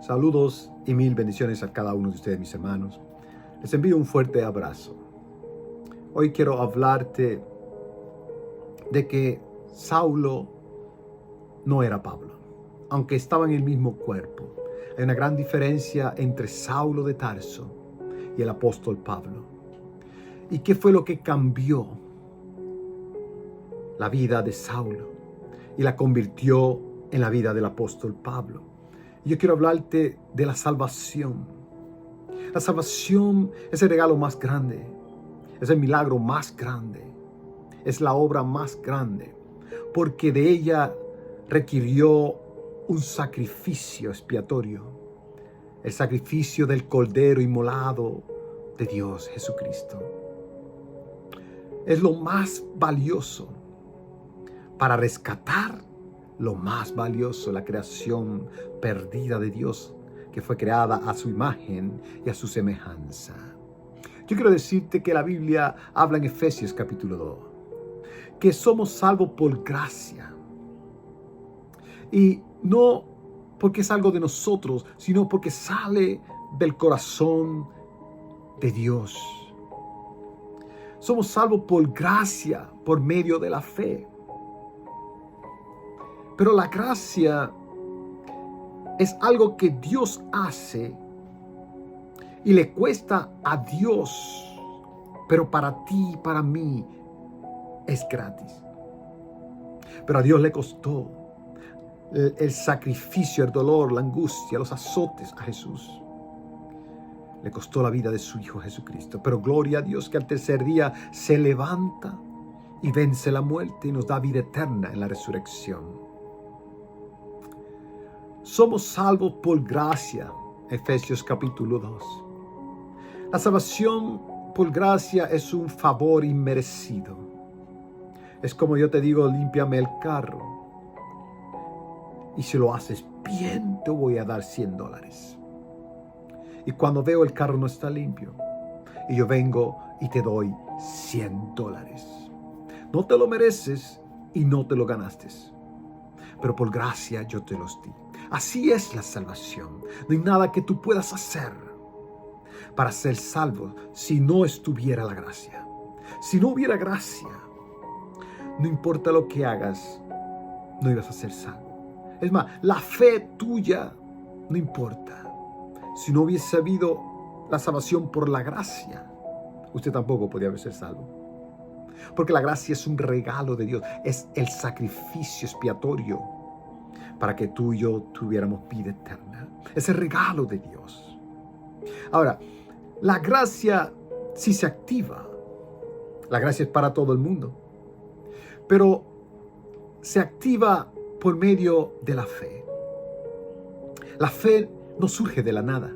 Saludos y mil bendiciones a cada uno de ustedes, mis hermanos. Les envío un fuerte abrazo. Hoy quiero hablarte de que Saulo no era Pablo, aunque estaban en el mismo cuerpo. Hay una gran diferencia entre Saulo de Tarso y el apóstol Pablo. ¿Y qué fue lo que cambió la vida de Saulo y la convirtió en la vida del apóstol Pablo? Yo quiero hablarte de la salvación. La salvación es el regalo más grande, es el milagro más grande, es la obra más grande, porque de ella requirió un sacrificio expiatorio, el sacrificio del Cordero inmolado de Dios Jesucristo. Es lo más valioso para rescatar lo más valioso, la creación perdida de Dios, que fue creada a su imagen y a su semejanza. Yo quiero decirte que la Biblia habla en Efesios capítulo 2, que somos salvos por gracia. Y no porque es algo de nosotros, sino porque sale del corazón de Dios. Somos salvos por gracia, por medio de la fe. Pero la gracia es algo que Dios hace y le cuesta a Dios, pero para ti y para mí es gratis. Pero a Dios le costó el sacrificio, el dolor, la angustia, los azotes a Jesús. Le costó la vida de su Hijo Jesucristo. Pero gloria a Dios que al tercer día se levanta y vence la muerte y nos da vida eterna en la resurrección. Somos salvos por gracia, Efesios capítulo 2. La salvación por gracia es un favor inmerecido. Es como yo te digo, límpiame el carro. Y si lo haces bien, te voy a dar $100. Y cuando veo el carro no está limpio, y yo vengo y te doy $100. No te lo mereces y no te lo ganaste, pero por gracia yo te los di. Así es la salvación. No hay nada que tú puedas hacer para ser salvo si no estuviera la gracia. Si no hubiera gracia, no importa lo que hagas, no ibas a ser salvo. Es más, la fe tuya no importa. Si no hubiese habido la salvación por la gracia, usted tampoco podía ser salvo. Porque la gracia es un regalo de Dios. Es el sacrificio expiatorio para que tú y yo tuviéramos vida eterna. Es el regalo de Dios. Ahora, la gracia sí se activa. La gracia es para todo el mundo. Pero se activa por medio de la fe. La fe no surge de la nada.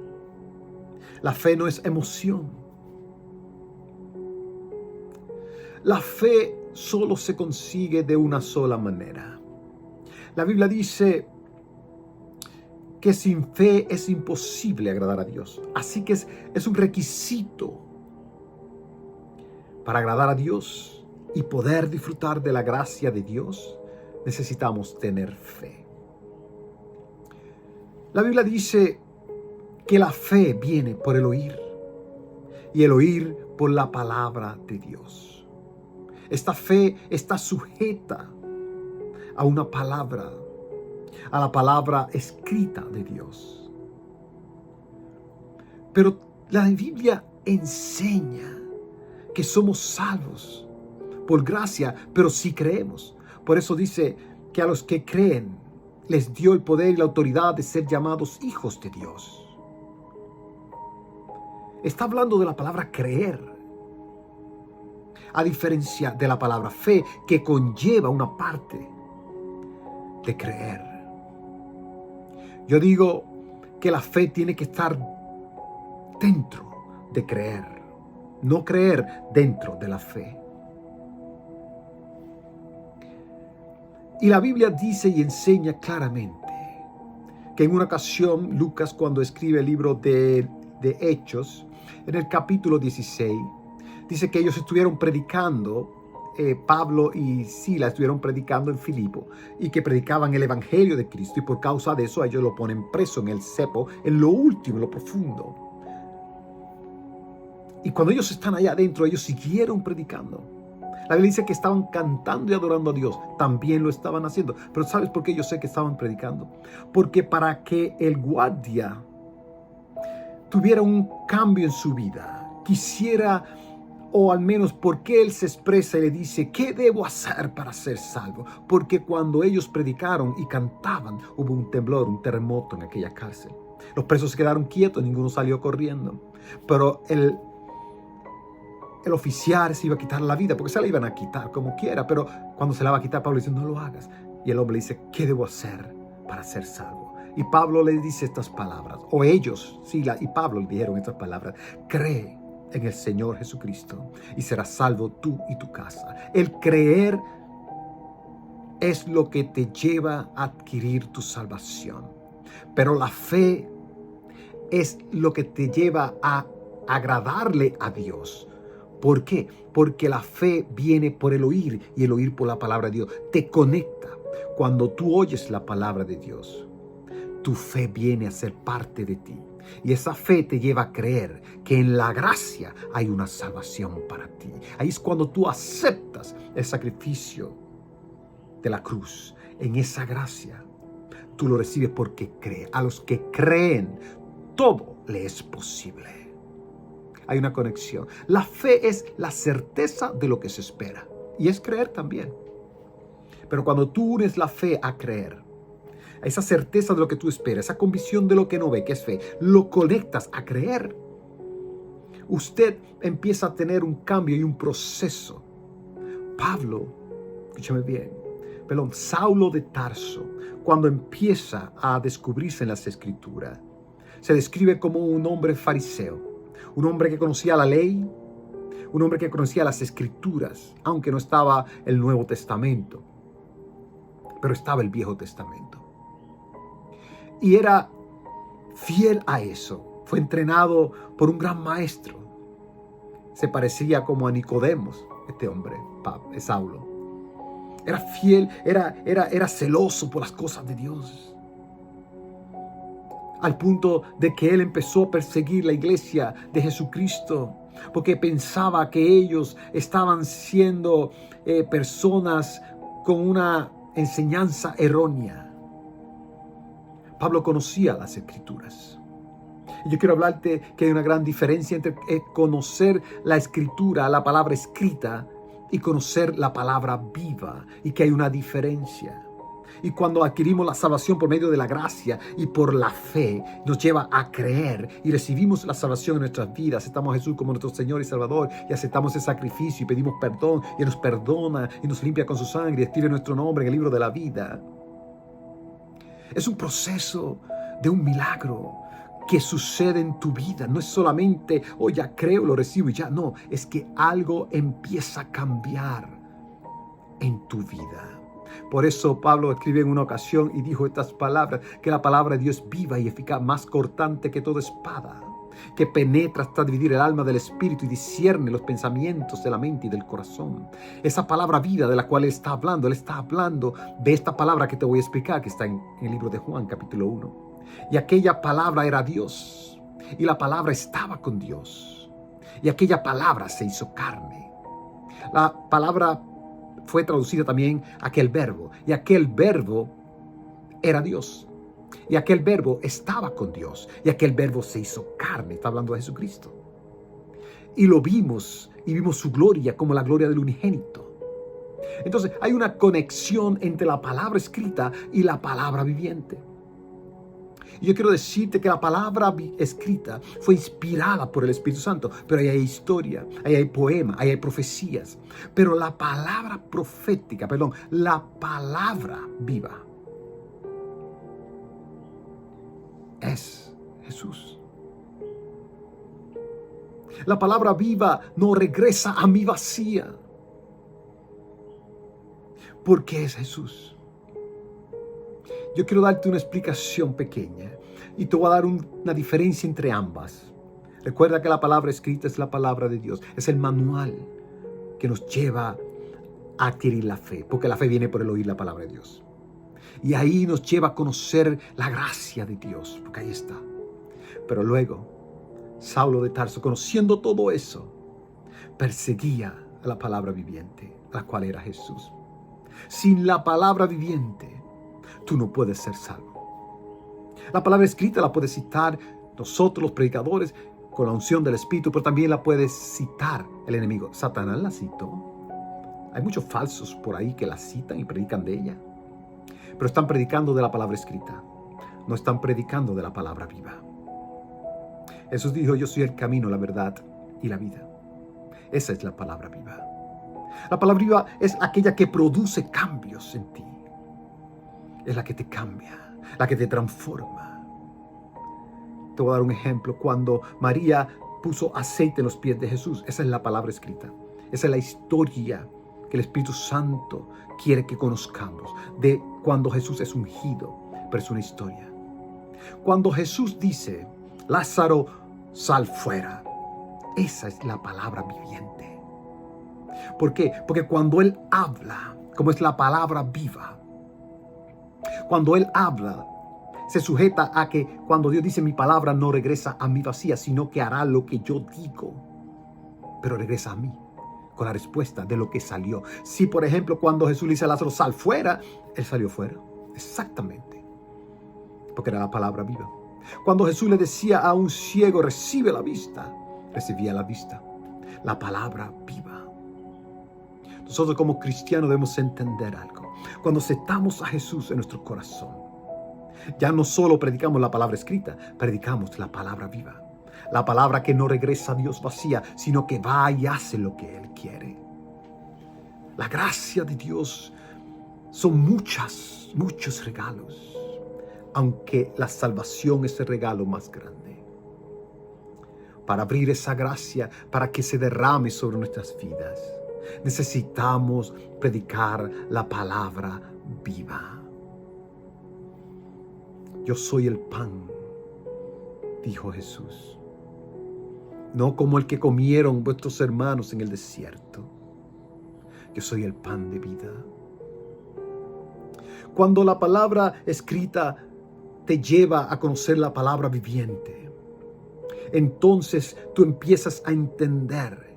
La fe no es emoción. La fe solo se consigue de una sola manera. La Biblia dice que sin fe es imposible agradar a Dios. Así que es un requisito para agradar a Dios y poder disfrutar de la gracia de Dios. Necesitamos tener fe. La Biblia dice que la fe viene por el oír y el oír por la palabra de Dios. Esta fe está sujeta a una palabra, a la palabra escrita de Dios. Pero la Biblia enseña que somos salvos por gracia, pero sí creemos. Por eso dice que a los que creen les dio el poder y la autoridad de ser llamados hijos de Dios. Está hablando de la palabra creer, a diferencia de la palabra fe, que conlleva una parte de creer. Yo digo que la fe tiene que estar dentro de creer, no creer dentro de la fe. Y la Biblia dice y enseña claramente que en una ocasión Lucas, cuando escribe el libro de Hechos, en el capítulo 16, dice que ellos estuvieron predicando Pablo y Silas estuvieron predicando en Filipo y que predicaban el evangelio de Cristo, y por causa de eso ellos lo ponen preso en el cepo, en lo último, en lo profundo. Y cuando ellos están allá adentro, ellos siguieron predicando. La Biblia dice que estaban cantando y adorando a Dios. También lo estaban haciendo. Pero ¿sabes por qué yo sé que estaban predicando? Porque para que el guardia tuviera un cambio en su vida, quisiera, o al menos porque él se expresa y le dice, ¿qué debo hacer para ser salvo? Porque cuando ellos predicaron y cantaban, hubo un temblor, un terremoto en aquella cárcel. Los presos se quedaron quietos, ninguno salió corriendo. Pero el oficial se iba a quitar la vida, porque se la iban a quitar como quiera, pero cuando se la va a quitar, Pablo dice, no lo hagas. Y el hombre dice, ¿qué debo hacer para ser salvo? Y Pablo le dice estas palabras, o ellos, Silas y Pablo le dijeron estas palabras, cree en el Señor Jesucristo y serás salvo tú y tu casa. El creer es lo que te lleva a adquirir tu salvación, pero la fe es lo que te lleva a agradarle a Dios. ¿Por qué? Porque la fe viene por el oír y el oír por la palabra de Dios. Te conecta. Cuando tú oyes la palabra de Dios, tu fe viene a ser parte de ti. Y esa fe te lleva a creer que en la gracia hay una salvación para ti. Ahí es cuando tú aceptas el sacrificio de la cruz. En esa gracia tú lo recibes porque crees. A los que creen, todo le es posible. Hay una conexión. La fe es la certeza de lo que se espera. Y es creer también. Pero cuando tú unes la fe a creer, a esa certeza de lo que tú esperas, esa convicción de lo que no ve, que es fe, lo conectas a creer, usted empieza a tener un cambio y un proceso. Pablo, escúchame bien, Saulo de Tarso, cuando empieza a descubrirse en las Escrituras, se describe como un hombre fariseo. Un hombre que conocía la ley, un hombre que conocía las Escrituras, aunque no estaba el Nuevo Testamento, pero estaba el Viejo Testamento. Y era fiel a eso. Fue entrenado por un gran maestro. Se parecía como a Nicodemos, este hombre, Saulo. Era fiel, era celoso por las cosas de Dios. Al punto de que él empezó a perseguir la iglesia de Jesucristo, porque pensaba que ellos estaban siendo personas con una enseñanza errónea. Pablo conocía las Escrituras. Y yo quiero hablarte que hay una gran diferencia entre conocer la Escritura, la palabra escrita, y conocer la palabra viva, y que hay una diferencia. Y cuando adquirimos la salvación por medio de la gracia y por la fe, nos lleva a creer y recibimos la salvación en nuestras vidas. Aceptamos a Jesús como nuestro Señor y Salvador y aceptamos el sacrificio y pedimos perdón y Él nos perdona y nos limpia con su sangre y escribe nuestro nombre en el libro de la vida. Es un proceso de un milagro que sucede en tu vida. No es solamente, ya creo, lo recibo y ya. No, es que algo empieza a cambiar en tu vida. Por eso Pablo escribió en una ocasión y dijo estas palabras, que la palabra de Dios es viva y eficaz, más cortante que toda espada, que penetra hasta dividir el alma del espíritu y discierne los pensamientos de la mente y del corazón. Esa palabra vida de la cual él está hablando de esta palabra que te voy a explicar, que está en el libro de Juan, capítulo 1. Y aquella palabra era Dios, y la palabra estaba con Dios, y aquella palabra se hizo carne. La palabra fue traducida también aquel verbo, y aquel verbo era Dios, y aquel verbo estaba con Dios, y aquel verbo se hizo carne. Está hablando de Jesucristo, y lo vimos, y vimos su gloria como la gloria del unigénito. Entonces hay una conexión entre la palabra escrita y la palabra viviente. Y yo quiero decirte que la palabra escrita fue inspirada por el Espíritu Santo, pero ahí hay historia, ahí hay poema, ahí hay profecías. Pero la palabra profética, la palabra viva es Jesús. La palabra viva no regresa a mí vacía, porque es Jesús. Yo quiero darte una explicación pequeña y te voy a dar una diferencia entre ambas. Recuerda que la palabra escrita es la palabra de Dios. Es el manual que nos lleva a adquirir la fe, porque la fe viene por el oír la palabra de Dios. Y ahí nos lleva a conocer la gracia de Dios, porque ahí está. Pero luego, Saulo de Tarso, conociendo todo eso, perseguía a la palabra viviente, la cual era Jesús. Sin la palabra viviente, tú no puedes ser salvo. La palabra escrita la puedes citar nosotros, los predicadores, con la unción del Espíritu, pero también la puede citar el enemigo. Satanás la citó. Hay muchos falsos por ahí que la citan y predican de ella. Pero están predicando de la palabra escrita. No están predicando de la palabra viva. Jesús dijo, yo soy el camino, la verdad y la vida. Esa es la palabra viva. La palabra viva es aquella que produce cambios en ti. Es la que te cambia, la que te transforma. Te voy a dar un ejemplo. Cuando María puso aceite en los pies de Jesús, esa es la palabra escrita. Esa es la historia que el Espíritu Santo quiere que conozcamos de cuando Jesús es ungido, pero es una historia. Cuando Jesús dice, Lázaro, sal fuera, esa es la palabra viviente. ¿Por qué? Porque cuando Él habla, como es la palabra viva, cuando Él habla, se sujeta a que cuando Dios dice mi palabra no regresa a mí vacía, sino que hará lo que yo digo, pero regresa a mí con la respuesta de lo que salió. Si por ejemplo cuando Jesús le dice a Lázaro sal fuera, Él salió fuera, exactamente, porque era la palabra viva. Cuando Jesús le decía a un ciego recibe la vista, recibía la vista, la palabra viva. Nosotros como cristianos debemos entender algo. Cuando aceptamos a Jesús en nuestro corazón, ya no solo predicamos la palabra escrita, predicamos la palabra viva. La palabra que no regresa a Dios vacía, sino que va y hace lo que Él quiere. La gracia de Dios son muchos regalos, aunque la salvación es el regalo más grande. Para abrir esa gracia, para que se derrame sobre nuestras vidas, necesitamos predicar la palabra viva. Yo soy el pan, dijo Jesús, no como el que comieron vuestros hermanos en el desierto. Yo soy el pan de vida. Cuando la palabra escrita te lleva a conocer la palabra viviente, entonces tú empiezas a entender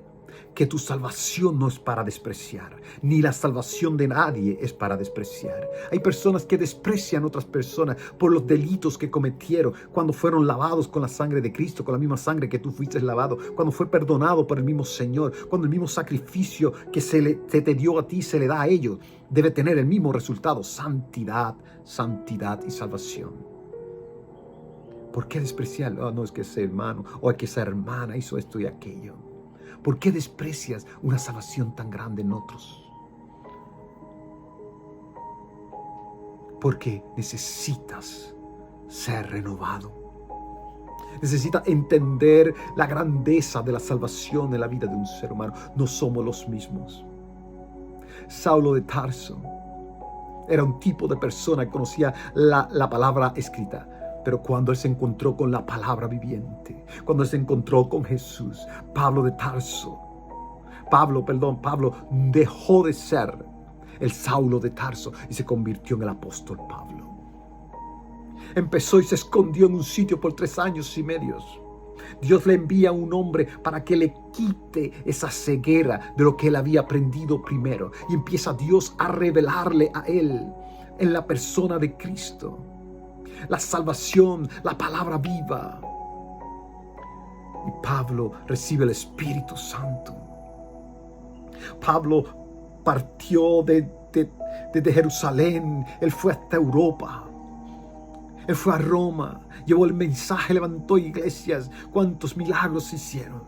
que tu salvación no es para despreciar, ni la salvación de nadie es para despreciar. Hay personas que desprecian a otras personas por los delitos que cometieron cuando fueron lavados con la sangre de Cristo, con la misma sangre que tú fuiste lavado, cuando fue perdonado por el mismo Señor, cuando el mismo sacrificio que se te dio a ti se le da a ellos, debe tener el mismo resultado: santidad y salvación. ¿Por qué despreciarlo? Oh, no, es que ese hermano o es que esa hermana hizo esto y aquello. ¿Por qué desprecias una salvación tan grande en otros? Porque necesitas ser renovado. Necesitas entender la grandeza de la salvación en la vida de un ser humano. No somos los mismos. Saulo de Tarso era un tipo de persona que conocía la palabra escrita. Pero cuando él se encontró con la palabra viviente, cuando él se encontró con Jesús, Pablo dejó de ser el Saulo de Tarso y se convirtió en el apóstol Pablo. Empezó y se escondió en un sitio por 3 años y medio. Dios le envía a un hombre para que le quite esa ceguera de lo que él había aprendido primero. Y empieza Dios a revelarle a él en la persona de Cristo la salvación, la palabra viva. Y Pablo recibe el Espíritu Santo. Pablo partió desde Jerusalén. Él fue hasta Europa. Él fue a Roma. Llevó el mensaje, levantó iglesias. Cuántos milagros se hicieron.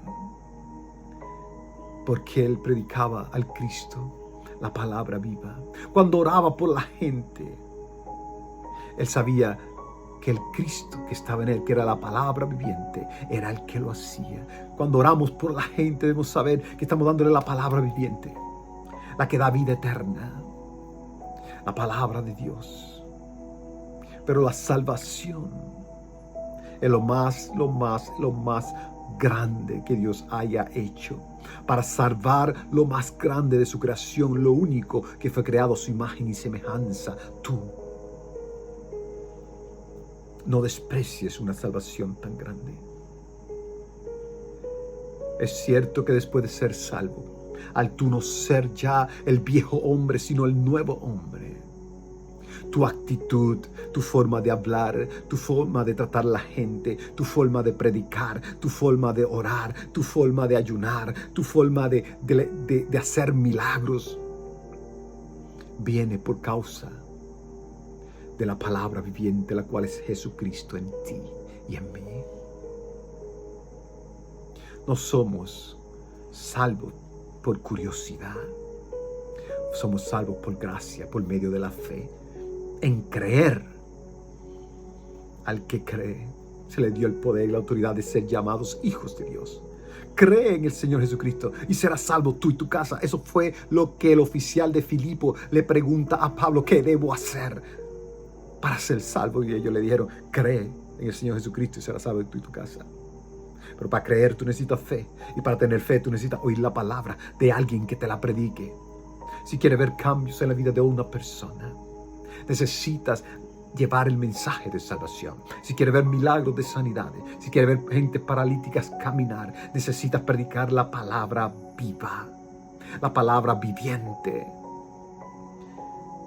Porque él predicaba al Cristo, la palabra viva. Cuando oraba por la gente, él sabía que el Cristo que estaba en él, que era la palabra viviente, era el que lo hacía. Cuando oramos por la gente, debemos saber que estamos dándole la palabra viviente, la que da vida eterna, la palabra de Dios. Pero la salvación es lo más grande que Dios haya hecho para salvar lo más grande de su creación, lo único que fue creado a su imagen y semejanza, tú. No desprecies una salvación tan grande. Es cierto que después de ser salvo, al tú no ser ya el viejo hombre, sino el nuevo hombre, tu actitud, tu forma de hablar, tu forma de tratar a la gente, tu forma de predicar, tu forma de orar, tu forma de ayunar, tu forma de hacer milagros, viene por causa de la palabra viviente, la cual es Jesucristo en ti y en mí. No somos salvos por curiosidad. Somos salvos por gracia, por medio de la fe. En creer. Al que cree, se le dio el poder y la autoridad de ser llamados hijos de Dios. Cree en el Señor Jesucristo y serás salvo tú y tu casa. Eso fue lo que el oficial de Filipo le pregunta a Pablo: ¿qué debo hacer para ser salvo? Y ellos le dijeron: cree en el Señor Jesucristo y serás salvo tú y tu casa. Pero para creer tú necesitas fe. Y para tener fe tú necesitas oír la palabra de alguien que te la predique. Si quieres ver cambios en la vida de una persona, necesitas llevar el mensaje de salvación. Si quieres ver milagros de sanidades, si quieres ver gente paralíticas caminar, necesitas predicar la palabra viva, la palabra viviente.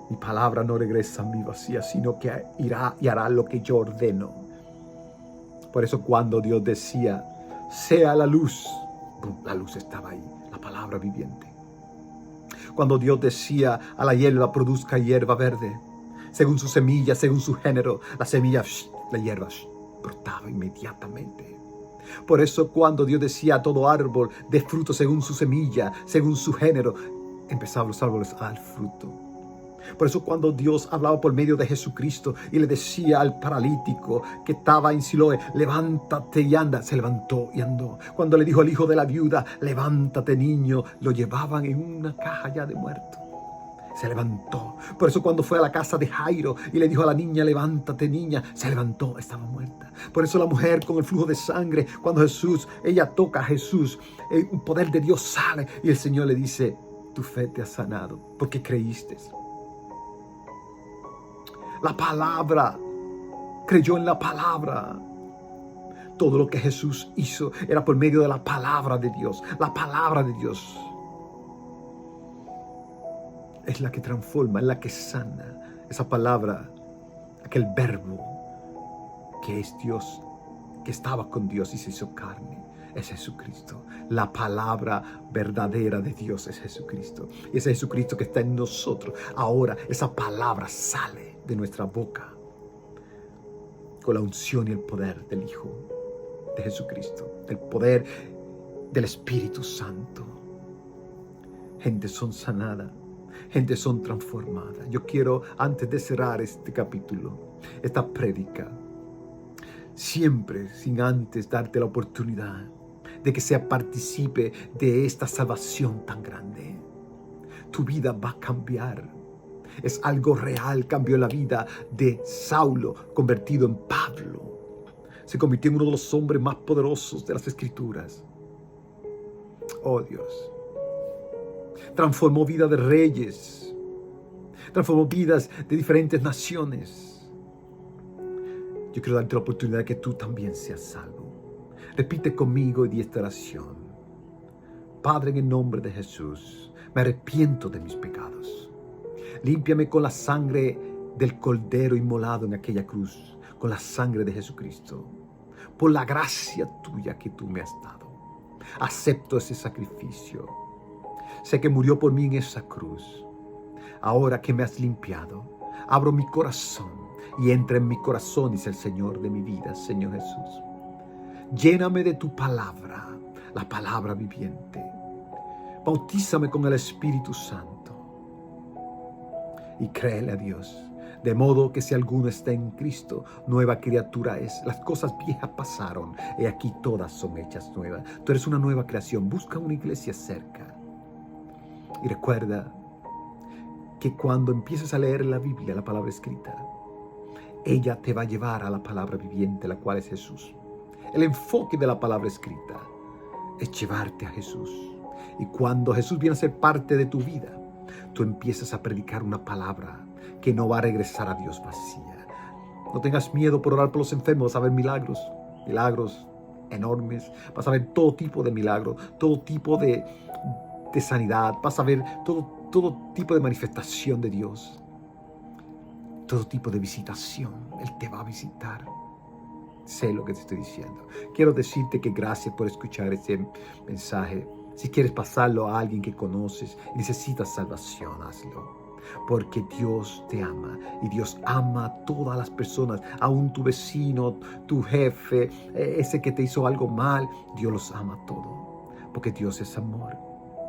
Mi palabra no regresa a mí vacía, sino que irá y hará lo que yo ordeno. Por eso cuando Dios decía: sea la luz estaba ahí, la palabra viviente. Cuando Dios decía a la hierba: produzca hierba verde, según su semilla, según su género, la semilla, la hierba brotaba inmediatamente. Por eso cuando Dios decía a todo árbol: de fruto según su semilla, según su género, empezaban los árboles a dar fruto. Por eso cuando Dios hablaba por medio de Jesucristo y le decía al paralítico que estaba en Siloé: levántate y anda, se levantó y andó. Cuando le dijo al hijo de la viuda: levántate niño, lo llevaban en una caja ya de muerto. Se levantó. Por eso cuando fue a la casa de Jairo y le dijo a la niña: levántate niña, se levantó, estaba muerta. Por eso la mujer con el flujo de sangre, cuando ella toca a Jesús, un poder de Dios sale y el Señor le dice: tu fe te ha sanado porque creíste. La palabra, creyó en la palabra. Todo lo que Jesús hizo era por medio de la palabra de Dios. La palabra de Dios es la que transforma, es la que sana. Esa palabra, aquel verbo que es Dios, que estaba con Dios y se hizo carne, es Jesucristo. La palabra verdadera de Dios es Jesucristo. Y ese Jesucristo que está en nosotros. Ahora esa palabra sale de nuestra boca con la unción y el poder del Hijo de Jesucristo, el poder del Espíritu Santo. Gente son sanada, gente son transformada. Yo quiero, antes de cerrar este capítulo, esta prédica, siempre sin antes darte la oportunidad de que sea participe de esta salvación tan grande. Tu vida va a cambiar. Es algo real. Cambió la vida de Saulo, convertido en Pablo. Se convirtió en uno de los hombres más poderosos de las Escrituras. Oh Dios. Transformó vidas de reyes. Transformó vidas de diferentes naciones. Yo quiero darte la oportunidad de que tú también seas salvo. Repite conmigo y di esta oración. Padre, en el nombre de Jesús, me arrepiento de mis pecados. Límpiame con la sangre del Cordero inmolado en aquella cruz, con la sangre de Jesucristo. Por la gracia tuya que tú me has dado. Acepto ese sacrificio. Sé que murió por mí en esa cruz. Ahora que me has limpiado, abro mi corazón y entra en mi corazón, dice el Señor de mi vida, Señor Jesús. Lléname de tu palabra, la palabra viviente. Bautízame con el Espíritu Santo. Y créele a Dios, de modo que si alguno está en Cristo, nueva criatura es. Las cosas viejas pasaron, y aquí todas son hechas nuevas. Tú eres una nueva creación. Busca una iglesia cerca. Y recuerda que cuando empieces a leer la Biblia, la palabra escrita, ella te va a llevar a la palabra viviente, la cual es Jesús. El enfoque de la palabra escrita es llevarte a Jesús. Y cuando Jesús viene a ser parte de tu vida, tú empiezas a predicar una palabra que no va a regresar a Dios vacía. No tengas miedo por orar por los enfermos. Vas a ver milagros enormes. Vas a ver todo tipo de milagros, todo tipo de sanidad. Vas a ver todo tipo de manifestación de Dios, todo tipo de visitación. Él te va a visitar. Sé lo que te estoy diciendo. Quiero decirte que gracias por escuchar este mensaje. Si quieres pasarlo a alguien que conoces y necesitas salvación, hazlo. Porque Dios te ama y Dios ama a todas las personas, aún tu vecino, tu jefe, ese que te hizo algo mal. Dios los ama a todos, porque Dios es amor.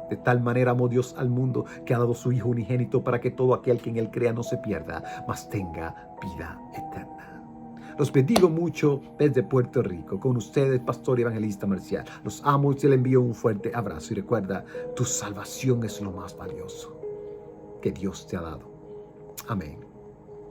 De tal manera amó Dios al mundo que ha dado su Hijo unigénito para que todo aquel que en Él crea no se pierda, mas tenga vida eterna. Los bendigo mucho desde Puerto Rico. Con ustedes, Pastor y Evangelista Marcial. Los amo y se les envío un fuerte abrazo. Y recuerda, tu salvación es lo más valioso que Dios te ha dado. Amén.